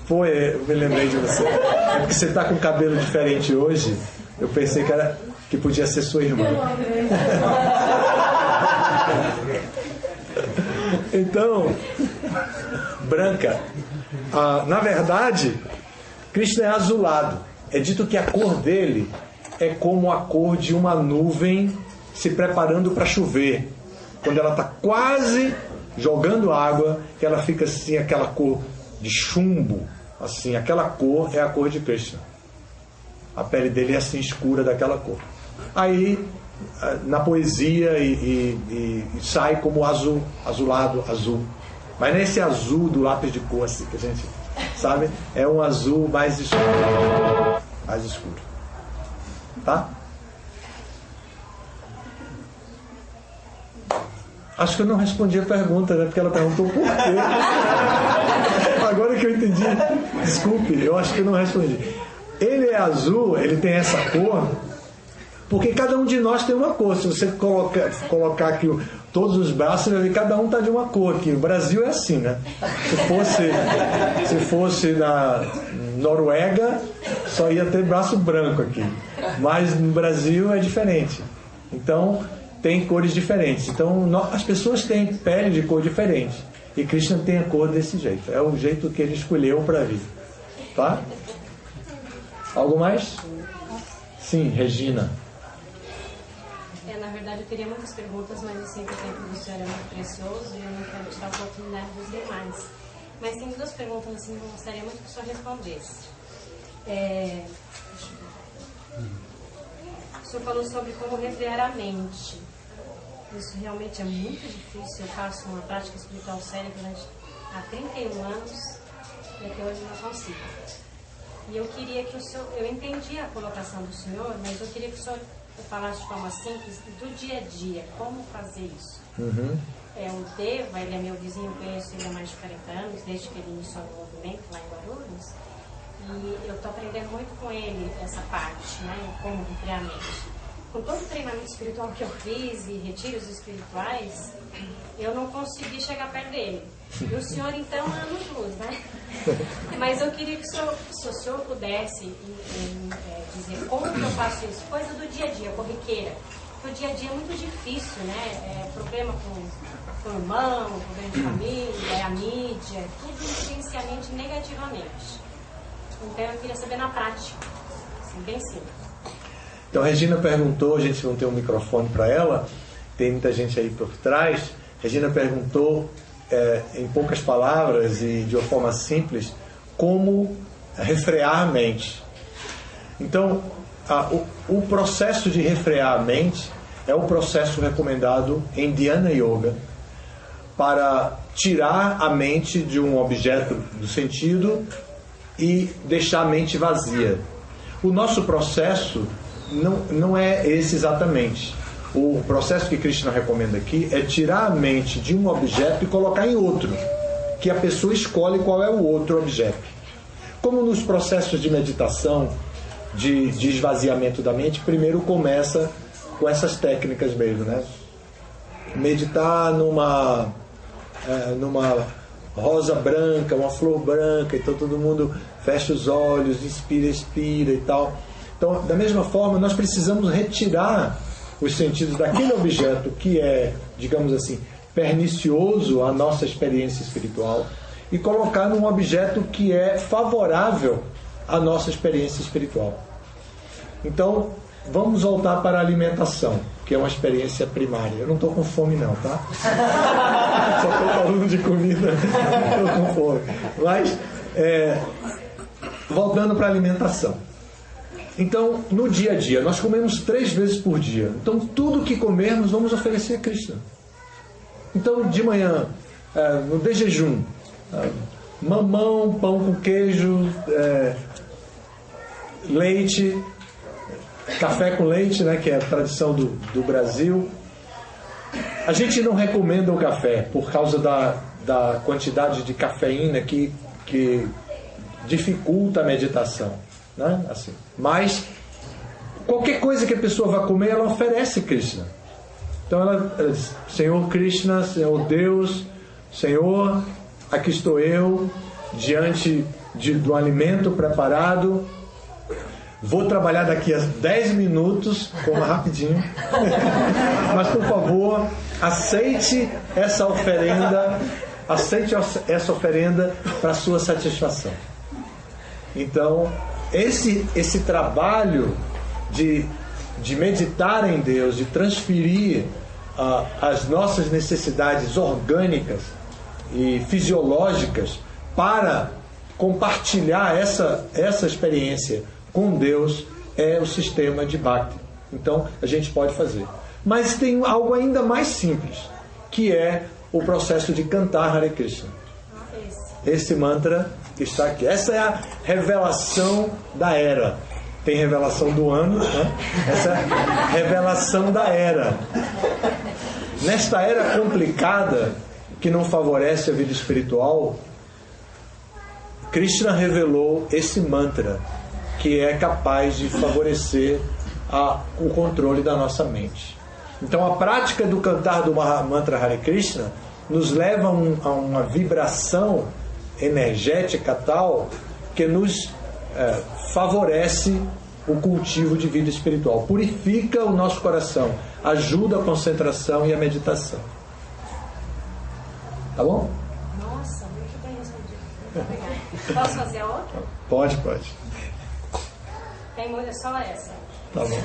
Foi, eu me lembrei de você. É porque você está com cabelo diferente hoje. Eu pensei que podia ser sua irmã. Então, branca. Na verdade, Krishna é azulado. É dito que a cor dele é como a cor de uma nuvem se preparando para chover. Quando ela está quase jogando água, que ela fica assim, aquela cor de chumbo, assim, aquela cor é a cor de Krishna. A pele dele é assim, escura daquela cor. Aí, na poesia, e sai como azul, azulado, azul. Mas não é esse azul do lápis de cor, assim, que a gente sabe, é um azul mais escuro. Mais escuro. Tá? Acho que eu não respondi a pergunta, né? Porque ela perguntou por quê. Agora que eu entendi. Desculpe, eu acho que eu não respondi. Ele é azul, ele tem essa cor, porque cada um de nós tem uma cor. Se você colocar aqui todos os braços, você vai ver que cada um está de uma cor aqui. O Brasil é assim, né? Se fosse na Noruega, só ia ter braço branco aqui. Mas no Brasil é diferente. Então, tem cores diferentes. Então, as pessoas têm pele de cor diferente. E Krishna tem a cor desse jeito. É o jeito que ele escolheu para a vida. Tá? Algo mais? Sim, Regina. Na verdade, eu teria muitas perguntas, mas eu sei que o tempo do senhor é muito precioso e eu não quero tirar a oportunidade dos demais. Mas tem duas perguntas assim, que eu gostaria muito que o senhor respondesse. O senhor falou sobre como refrear a mente. Isso realmente é muito difícil. Eu faço uma prática espiritual séria há 31 anos e até hoje não consigo. E eu queria que o senhor... Eu entendi a colocação do senhor, mas eu queria que o senhor falasse de forma simples do dia a dia, como fazer isso. Uhum. O Deva, ele é meu vizinho, eu conheço ele há mais de 40 anos, desde que ele iniciou o movimento lá em Guarulhos. E eu estou aprendendo muito com ele essa parte, né? Como refrear a mente. Com todo o treinamento espiritual que eu fiz e retiros espirituais, eu não consegui chegar perto dele. E o senhor, então, é anos luz, né? Mas eu queria que se o senhor pudesse dizer como que eu faço isso. Coisa do dia a dia, corriqueira. Porque o dia a dia é muito difícil, né? Problema com o irmão, problema de família, a mídia, tudo influenciamente negativamente. Então eu queria saber na prática, assim, bem simples. Então a Regina perguntou, a gente não tem um microfone para ela, tem muita gente aí por trás. Regina perguntou, em poucas palavras e de uma forma simples, como refrear a mente. Então, o processo de refrear a mente é o processo recomendado em Dhyana Yoga para tirar a mente de um objeto do sentido e deixar a mente vazia. O nosso processo não é esse exatamente. O processo que Krishna recomenda aqui é tirar a mente de um objeto e colocar em outro, que a pessoa escolhe qual é o outro objeto. Como nos processos de meditação, de esvaziamento da mente, primeiro começa com essas técnicas mesmo, né? Meditar numa rosa branca, uma flor branca, então todo mundo fecha os olhos, inspira, expira e tal. Então, da mesma forma, nós precisamos retirar os sentidos daquele objeto que é, digamos assim, pernicioso à nossa experiência espiritual e colocar num objeto que é favorável à nossa experiência espiritual. Então, vamos voltar para a alimentação, que é uma experiência primária. Eu não estou com fome não, tá? Só estou falando de comida, não estou com fome. Mas, voltando para a alimentação. Então, no dia a dia, nós comemos 3 vezes por dia. Então, tudo que comermos, vamos oferecer a Krishna. Então, de manhã, no de jejum, mamão, pão com queijo, leite, café com leite, né, que é a tradição do Brasil. A gente não recomenda o café por causa da quantidade de cafeína que dificulta a meditação, né? Assim. Mas qualquer coisa que a pessoa vá comer, ela oferece Krishna. Então ela diz: Senhor Krishna, Senhor Deus, Senhor, aqui estou eu diante do alimento preparado. Vou trabalhar daqui a 10 minutos, coma rapidinho. Mas por favor, aceite essa oferenda para sua satisfação. Então, esse trabalho de meditar em Deus, de transferir as nossas necessidades orgânicas e fisiológicas para compartilhar essa experiência com Deus é o sistema de Bhakti. Então a gente pode fazer. Mas tem algo ainda mais simples, que é o processo de cantar Hare Krishna. Esse mantra que está aqui. Essa é a revelação da era. Tem revelação do ano, né? Essa é a revelação da era. Nesta era complicada, que não favorece a vida espiritual, Krishna revelou esse mantra, que é capaz de favorecer o controle da nossa mente. Então a prática do cantar do mantra Hare Krishna nos leva a uma vibração energética tal que nos favorece o cultivo de vida espiritual, purifica o nosso coração, ajuda a concentração e a meditação. Tá bom? Nossa, muito bem respondido. Posso fazer a outra? Pode. Tem muita, só essa. Tá bom.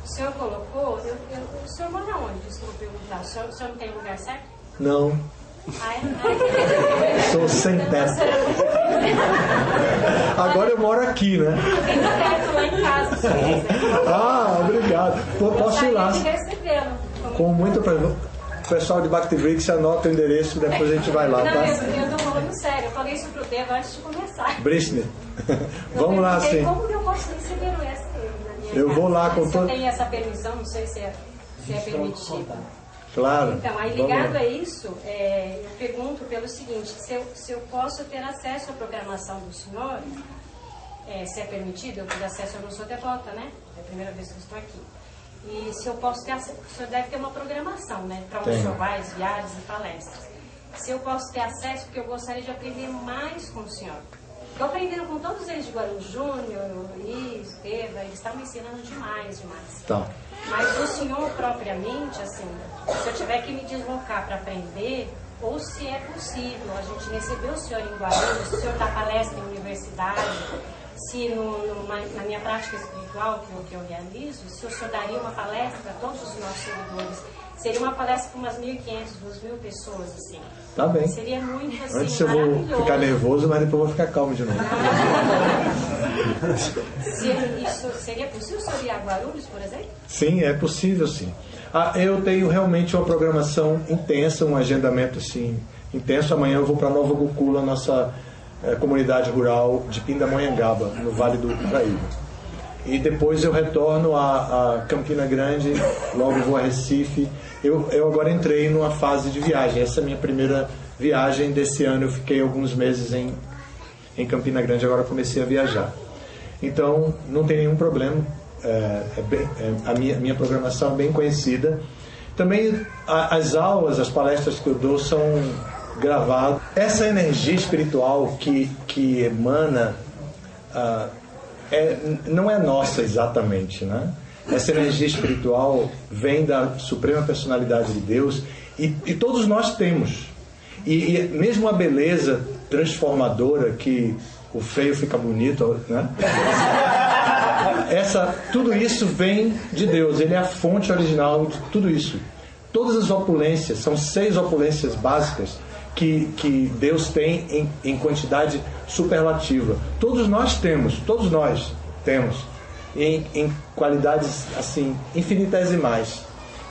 O senhor colocou, o senhor mora onde? Desculpa perguntar. O senhor não tem lugar certo? Não. Sou sem teto. Agora eu moro aqui, né? Tem teto lá em casa, se quiser. Obrigado. Posso ir lá. Com muito prazer. O pessoal de Bhakti Vriksa anota o endereço, depois a gente vai lá, tá? Não, eu tô falando sério. Eu falei isso pro Devo antes de começar. Brishne. Vamos lá, sim. Como que eu posso receber o S na minha Eu casa? vou lá com todo... Se eu tenho essa permissão, não sei se é permitido. Claro. Então, aí ligado a isso, eu pergunto pelo seguinte, se eu posso ter acesso à programação do senhor, se é permitido, eu ter acesso, eu não sou devota, né? É a primeira vez que eu estou aqui. E se eu posso ter acesso, o senhor deve ter uma programação, né? Para onde o senhor vai, viagens e palestras. Se eu posso ter acesso, porque eu gostaria de aprender mais com o senhor. Eu aprendendo com todos eles de Guarulhos Júnior, Luiz, Eva, eles estavam me ensinando demais. Tá. Mas o senhor propriamente, assim, se eu tiver que me deslocar para aprender, ou se é possível, a gente recebeu o senhor em Guarulhos, se o senhor dá palestra em universidade, se na minha prática espiritual que eu realizo, se o senhor daria uma palestra para todos os nossos seguidores, seria uma palestra para umas 1.500, 2.000 pessoas, assim. Tá bem. Seria muito, assim, antes eu vou ficar nervoso, mas depois eu vou ficar calmo de novo. Isso seria possível o senhor ir a Guarulhos, por exemplo? Sim, é possível, sim. Eu tenho realmente uma programação intensa, um agendamento assim, intenso. Amanhã eu vou para Nova Gokula, nossa comunidade rural de Pindamonhangaba, no Vale do Paraíba. E depois eu retorno a Campina Grande, logo vou a Recife. Eu agora entrei numa fase de viagem. Essa é a minha primeira viagem desse ano. Eu fiquei alguns meses em Campina Grande, agora comecei a viajar. Então, não tem nenhum problema. A minha programação é bem conhecida. Também as aulas, as palestras que eu dou são gravadas. Essa energia espiritual que emana não é nossa exatamente, né? Essa energia espiritual vem da Suprema Personalidade de Deus e todos nós temos. E mesmo a beleza transformadora, que o feio fica bonito, né? Tudo isso vem de Deus. Ele é a fonte original de tudo isso. Todas as opulências, são 6 opulências básicas que Deus tem em quantidade superlativa. Todos nós temos em qualidades assim infinitesimais.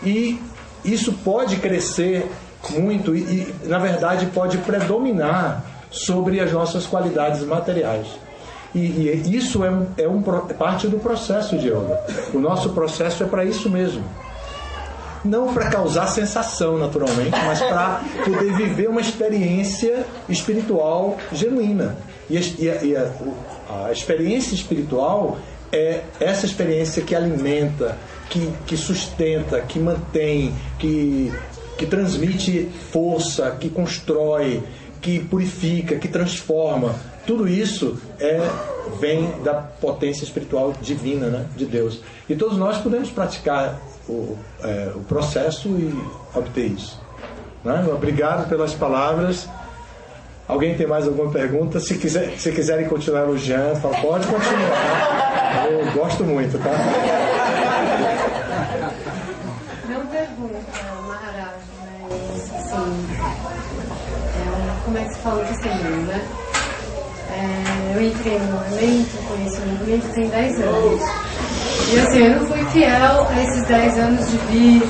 E isso pode crescer muito e na verdade pode predominar sobre as nossas qualidades materiais. E isso é parte do processo de yoga. O nosso processo é para isso mesmo. Não para causar sensação, naturalmente, mas para poder viver uma experiência espiritual genuína. E a experiência espiritual é essa experiência que alimenta, que sustenta, que mantém, que transmite força, que constrói, que purifica, que transforma. Tudo isso vem da potência espiritual divina, né, de Deus. E todos nós podemos praticar o processo e obter isso. Né? Obrigado pelas palavras. Alguém tem mais alguma pergunta? Se quiserem continuar elogiando, pode continuar. Eu gosto muito, tá? falo testemunho, né? Eu entrei no movimento, conheci o movimento tem 10 anos. E assim, eu não fui fiel a esses 10 anos de vir.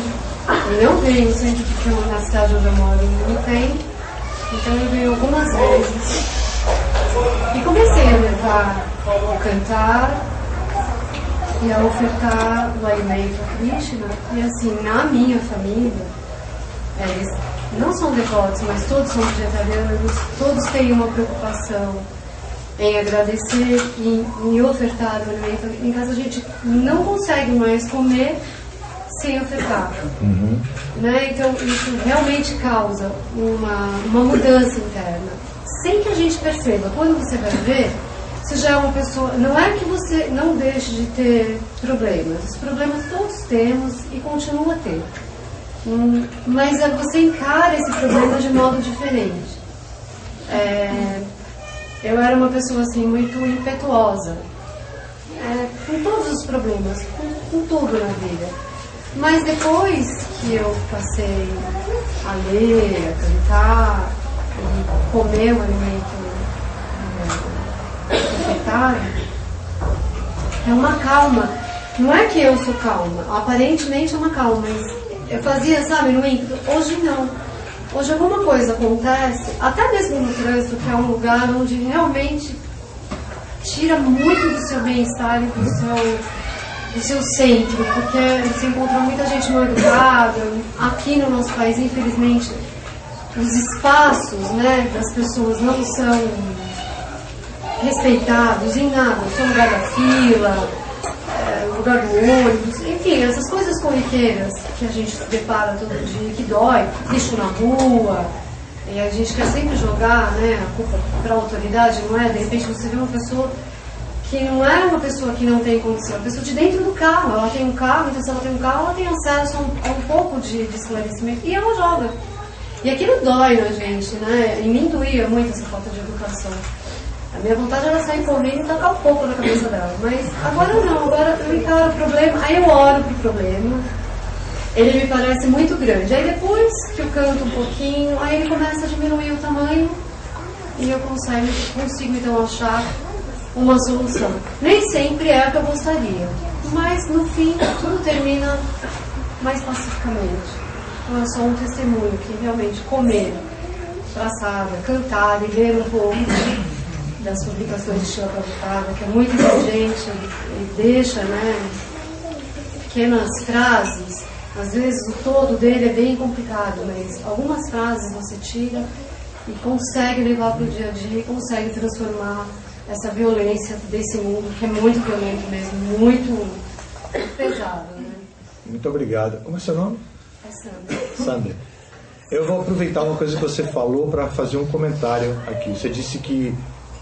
E não venho sempre porque na cidade onde eu moro não tem. Então eu venho algumas vezes. E comecei a levar, a cantar e a ofertar o alimento a Krishna. E assim, na minha família, eles não são devotos, mas todos são vegetarianos, todos têm uma preocupação em agradecer e em ofertar o alimento. Em casa a gente não consegue mais comer sem ofertar. Né? Então isso realmente causa uma mudança interna, sem que a gente perceba. Quando você vai ver, você já é uma pessoa. Não é que você não deixe de ter problemas, os problemas todos temos e continua a ter. Mas você encara esse problema de modo diferente. Eu era uma pessoa assim muito impetuosa, com todos os problemas, com tudo na vida. Mas depois que eu passei a ler, a cantar, e comer o alimento ofertado, é uma calma. Não é que eu sou calma, aparentemente é uma calma, mas eu fazia, sabe, no ímpeto. Hoje não. Hoje alguma coisa acontece, até mesmo no trânsito, que é um lugar onde realmente tira muito do seu bem-estar e do seu centro, porque você encontra muita gente mal educada. Aqui no nosso país, infelizmente, os espaços, né, das pessoas não são respeitados em nada. São lugar da fila, lugar do ônibus, enfim, essas coisas corriqueiras que a gente se depara todo dia, que dói, lixo na rua, e a gente quer sempre jogar, né, a culpa para a autoridade, não é? De repente você vê uma pessoa que não é uma pessoa que não tem condição, é uma pessoa de dentro do carro, ela tem um carro, então se ela tem um carro, ela tem acesso a um pouco de esclarecimento, e ela joga. E aquilo dói na gente, né? Em mim doía muito essa falta de educação. A minha vontade era sair correndo e tacar um pouco na cabeça dela. Mas agora não, agora eu encaro o problema, aí eu oro pro problema. Ele me parece muito grande. Aí depois que eu canto um pouquinho, aí ele começa a diminuir o tamanho e eu consigo então achar uma solução. Nem sempre é a que eu gostaria, mas no fim tudo termina mais pacificamente. Então é só um testemunho que realmente comer, traçada, cantar e ler um pouco das publicações de Srila Prabhupada, que é muito inteligente e deixa, né, pequenas frases. Às vezes o todo dele é bem complicado, mas algumas frases você tira e consegue levar para o dia a dia e consegue transformar essa violência desse mundo, que é muito violento mesmo, muito pesado, né? Muito obrigado. Como é seu nome? É Sandra. Sandra. Eu vou aproveitar uma coisa que você falou para fazer um comentário aqui. Você disse que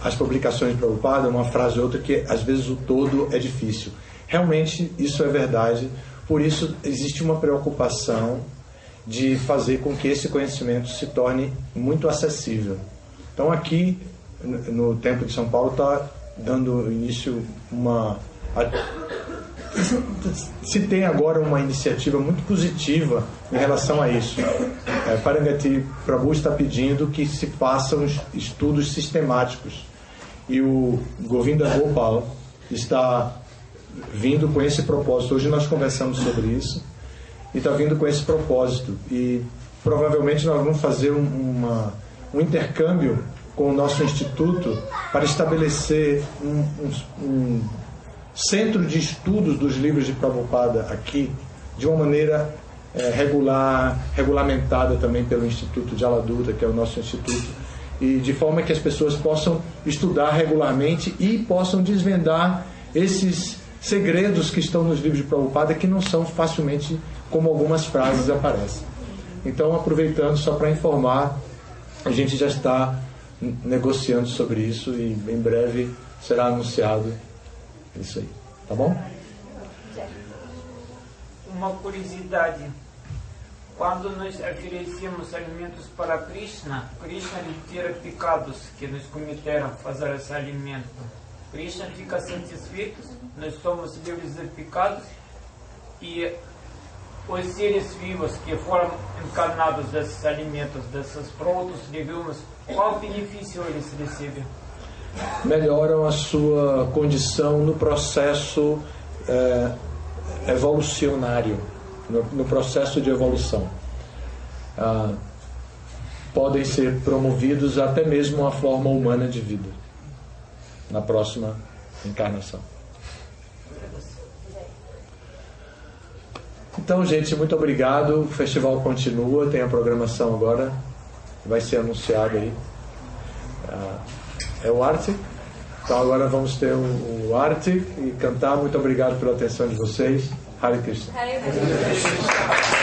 as publicações de Prabhupada, uma frase ou outra, que às vezes o todo é difícil. Realmente isso é verdade. Por isso existe uma preocupação de fazer com que esse conhecimento se torne muito acessível. Então aqui no Templo de São Paulo está dando início se tem agora uma iniciativa muito positiva em relação a isso. Parangati Prabhu está pedindo que se façam estudos sistemáticos e o Govinda Gopal está vindo com esse propósito. Hoje nós conversamos sobre isso e está vindo com esse propósito e provavelmente nós vamos fazer um intercâmbio com o nosso instituto para estabelecer um centro de estudos dos livros de Prabhupada aqui, de uma maneira regulamentada também pelo Instituto de Aladuta, que é o nosso instituto, e de forma que as pessoas possam estudar regularmente e possam desvendar esses segredos que estão nos livros de Prabhupada, que não são facilmente como algumas frases aparecem. Então, aproveitando só para informar, a gente já está negociando sobre isso e em breve será anunciado isso aí, tá bom? Uma curiosidade: quando nós oferecemos alimentos para Krishna, Krishna retira pecados que nós cometeram fazer esse alimento. Krishna fica satisfeito, nós somos livres de pecados e os seres vivos que foram encarnados desses alimentos, desses produtos, devemos qual benefício eles recebem? Melhoram a sua condição no processo evolucionário, no processo de evolução. Podem ser promovidos até mesmo a forma humana de vida na próxima encarnação. Então, gente, muito obrigado. O festival continua, tem a programação agora, vai ser anunciado aí. É o Arte. Então agora vamos ter o Arte e cantar. Muito obrigado pela atenção de vocês. Hare Krishna. Hare Krishna.